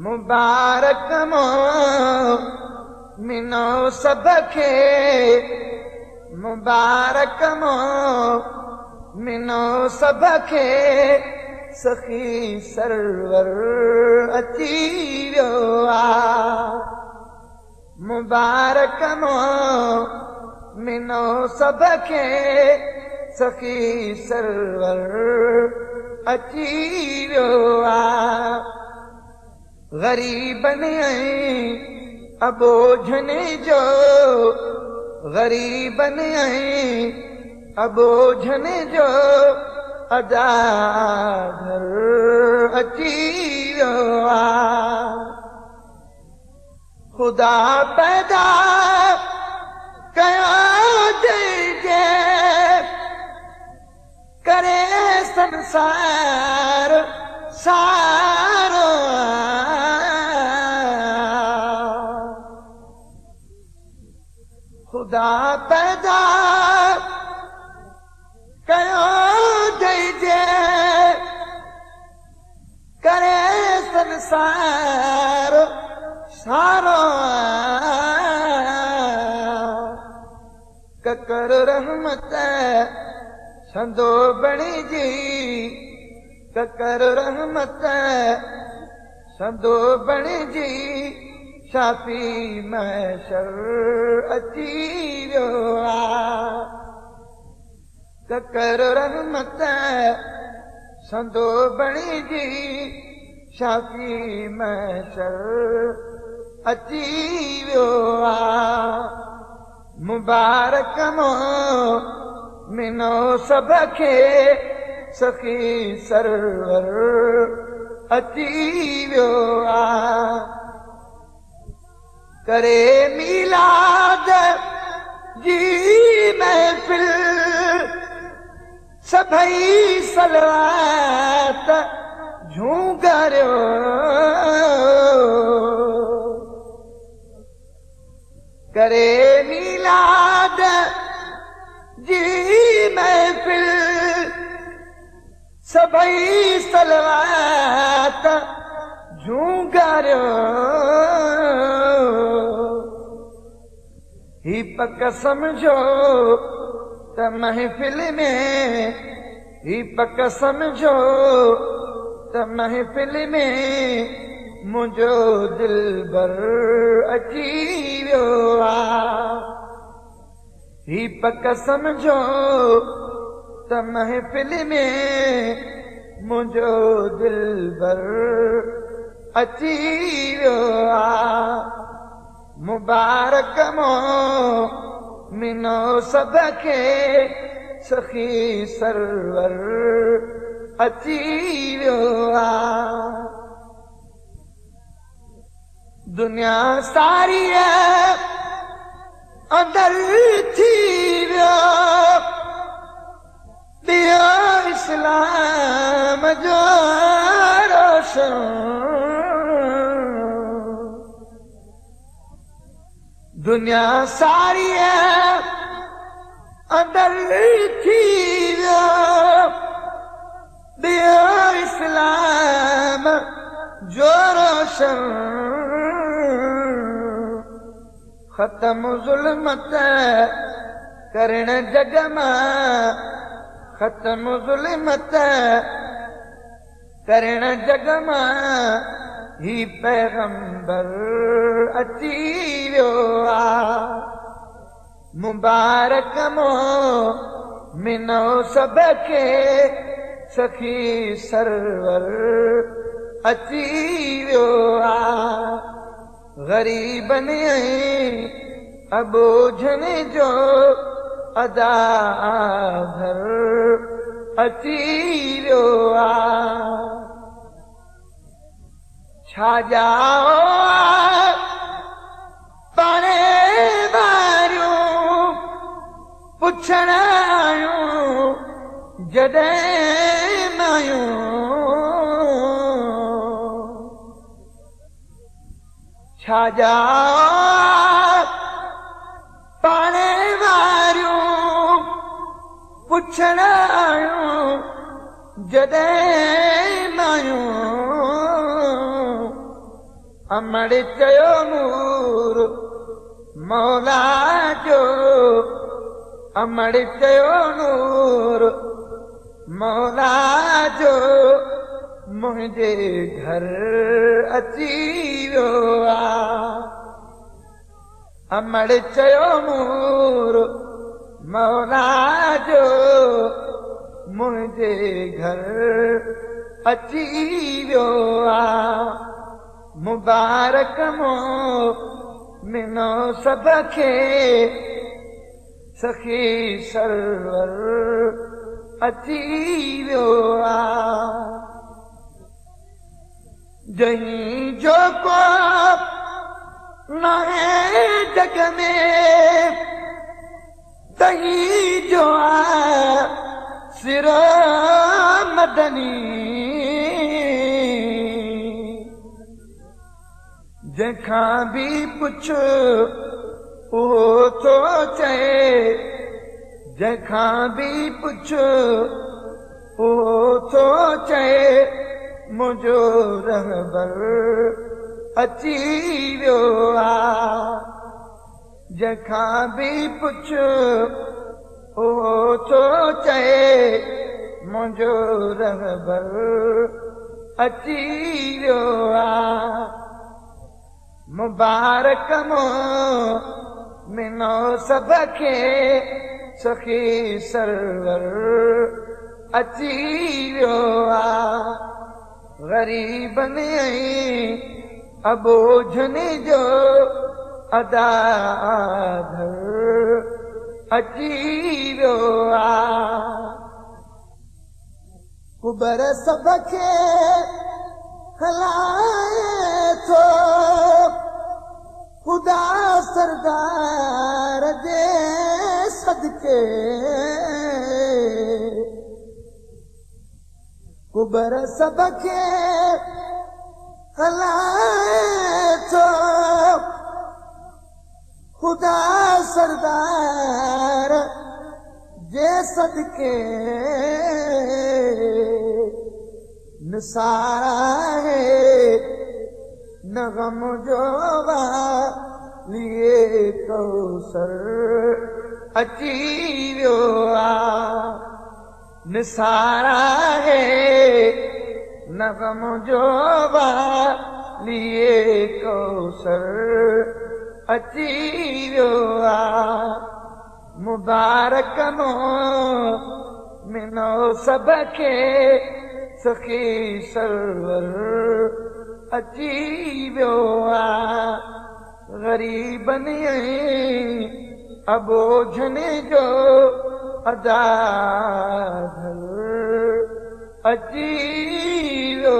मुबारक मोमिनो सभ खे मुबारक मोमिनो सभ खे सखी सरवर अची वियो आहे। मुबारक मोमिनो सभ खे सखी सरवर अची वियो आहे। ग़रीबनि ऐं अबोझनि जो ग़रीबनि ऐं अबोझनि जो अजागर अची वियो आहे। ख़ुदा पैदा कयो जंहिंजे करे संसार सारो ख़ुदा पैदा कयो जंहिंजे करे संसार सारो ककर रहमत संदो बणिजी ककर रहमत संदो बणिजी शाफी महशर अची वियो आहे। ककर रहमत संदो बणिजी शाफी महशर अची वियो आहे। मुबारक मोमिनो सभ खे सखी सरवर अची वियो आहे। करे मीलाद जी महफ़िल सभई सलवात झूंगरियो करे मीलाद जी महफ़िल सभई सलवात झूंगरियो ही पक समझो त महफ़िल में ही पक समझो त महफ़िल में मुंहिंजो दिलबर अची वियो आहे। ही पक समझो त महफ़िल में मुंहिंजो दिलबर अची वियो आहे। मुबारक मोमिनो सभ खे सखी सरवर अची वियो आहे। दुनिया सारी अंदर थी वियो ॾियो इस्लाम जो रोशन। दुनिया सारी अंदर थी वियो ॾियो इस्लाम जो रोशन। ख़त्म ज़ुल्मत करण जग मां ख़त्म ज़ुल्मत करण जग मां ही पैगंबर अची वियो आहे। मुबारक मोमिनो सभ खे सखी सरवर अची वियो आहे। ग़रीबनि ऐं अबोझनि जो अदागर अची वियो आहे। छा जाओ पाणे वारियूं पुछण आयूं जॾहिं मायूं छा जाओ पाणे वारियूं पुछण आयूं जॾहिं मायूं अमड़ चयो नूर मौला जो अमड़ चयो नूर मौला जो मुंहिंजे घर अची वियो आहे अमड़ चयो नूर मौला जो मुंहिंजे घर अची वियो आहे मुबारक मोमिनो सभ खे सखी सरवर अची वियो आहे जहीं जो को नाहे जग में तहीं जो आहे सिर मदनी जंहिंखां बि पुछ उहो थो चए जंहिंखां बि पुछ उहो थो चए मुंहिंजो रहबर अची वियो आहे जंहिंखां बि पुछ उहो थो चए मुंहिंजो रहबर अची वियो आहे मुबारक मोमिनो सभ खे सखी सरवर अची वियो आहे ग़रीबनि ऐं अबोझनि जो अदाधर अची वियो आहे कुबर सभ खे हलाए थो ख़ुदा सरदार जे सदके कुबर सभ खे हलाए थो ख़ुदा सरदार जे सदके निसारा है न गम जो वालिए कौसर अची वियो आहे निसारा है न गम जो वालिए कौसर अची वियो आहे मुबारक मोमिनो सभ खे सखी सरवर अची वियो आहे ग़रीबनि ऐं अबोझनि जो अदाधर अची वियो